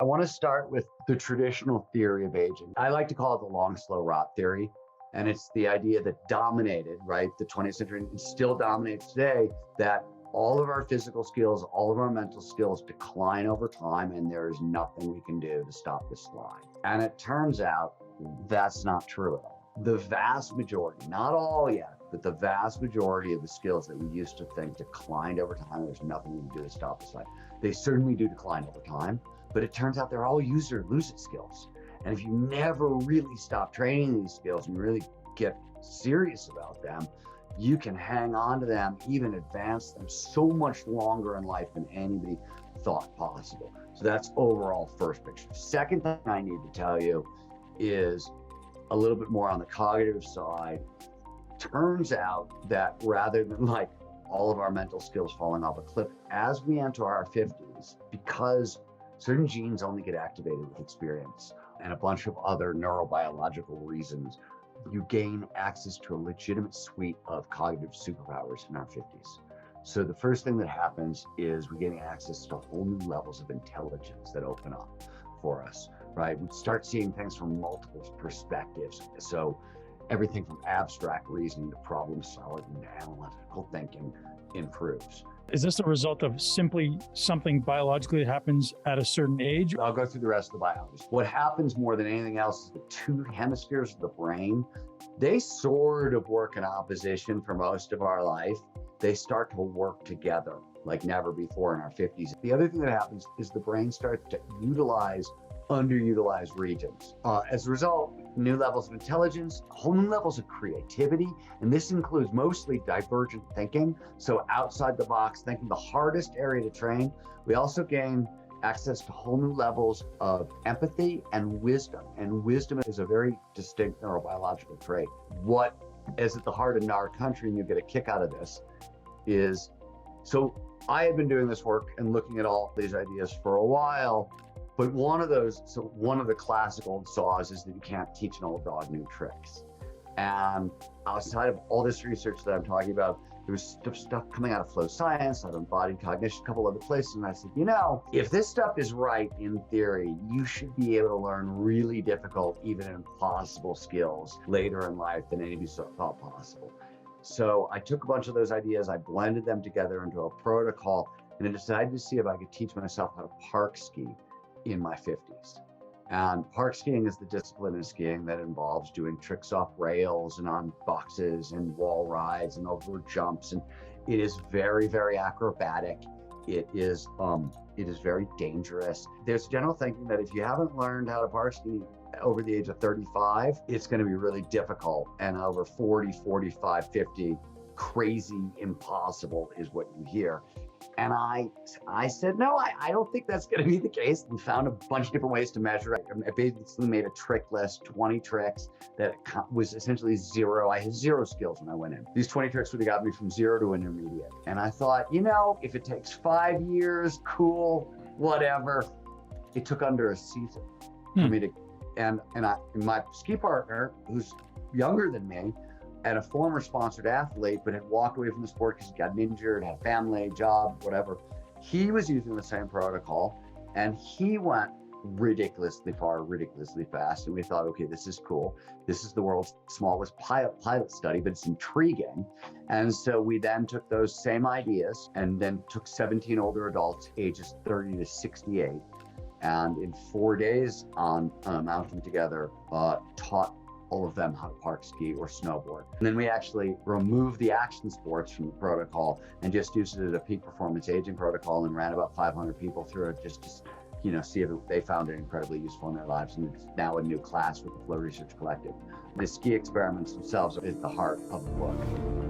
I want to start with the traditional theory of aging. I like to call it the long, slow rot theory. And it's the idea that dominated, right, the 20th century and still dominates today, that all of our physical skills, all of our mental skills decline over time, and there is nothing we can do to stop this slide. And it turns out that's not true at all. The vast majority, not all yet, but the vast majority of the skills that we used to think declined over time, there's nothing we can do to stop the slide. They certainly do decline over time, but it turns out they're all use it or lose it skills. And if you never really stop training these skills and really get serious about them, you can hang on to them, even advance them so much longer in life than anybody thought possible. So that's overall first picture. Second thing I need to tell you is a little bit more on the cognitive side. Turns out that rather than like all of our mental skills falling off a cliff, as we enter our 50s, because certain genes only get activated with experience and a bunch of other neurobiological reasons, you gain access to a legitimate suite of cognitive superpowers in our 50s. So the first thing that happens is we're getting access to whole new levels of intelligence that open up for us, right? We start seeing things from multiple perspectives. So everything from abstract reasoning to problem solving to analytical thinking improves. Is this a result of simply something biologically that happens at a certain age? I'll go through the rest of the biology. What happens more than anything else is the two hemispheres of the brain, they sort of work in opposition for most of our life. They start to work together like never before in our 50s. The other thing that happens is the brain starts to utilize underutilized regions. As a result, new levels of intelligence, whole new levels of creativity, and this includes mostly divergent thinking, so outside the box thinking, the hardest area to train. We also gain access to whole new levels of empathy and wisdom is a very distinct neurobiological trait. What is at the heart of Gnar country, and you get a kick out of this, is, so I have been doing this work and looking at all these ideas for a while. But one of the classical saws is that you can't teach an old dog new tricks. And outside of all this research that I'm talking about, there was stuff coming out of flow science, out of embodied cognition, a couple other places. And I said, if this stuff is right in theory, you should be able to learn really difficult, even impossible skills later in life than anybody thought possible. So I took a bunch of those ideas, I blended them together into a protocol, and I decided to see if I could teach myself how to park ski in my 50s. And park skiing is the discipline of skiing that involves doing tricks off rails and on boxes and wall rides and over jumps. And it is very, very acrobatic. It is very dangerous. There's general thinking that if you haven't learned how to park ski over the age of 35, it's going to be really difficult. And over 40, 45, 50, crazy impossible is what you hear. And I said, no, I don't think that's going to be the case. We found a bunch of different ways to measure it. I basically made a trick list, 20 tricks that was essentially zero. I had zero skills when I went in. These 20 tricks would have got me from zero to intermediate. And I thought, if it takes 5 years, cool, whatever. It took under a season for me to, and my ski partner, who's younger than me, and a former sponsored athlete, but had walked away from the sport because he got injured, had family, job, whatever. He was using the same protocol, and he went ridiculously far, ridiculously fast. And we thought, okay, this is cool. This is the world's smallest pilot study, but it's intriguing. And so we then took those same ideas and then took 17 older adults, ages 30 to 68, and in 4 days on a mountain together, taught all of them how to park ski or snowboard. And then we actually removed the action sports from the protocol and just used it as a peak performance aging protocol and ran about 500 people through it just to see if they found it incredibly useful in their lives. And it's now a new class with the Flow Research Collective. The ski experiments themselves is the heart of the book.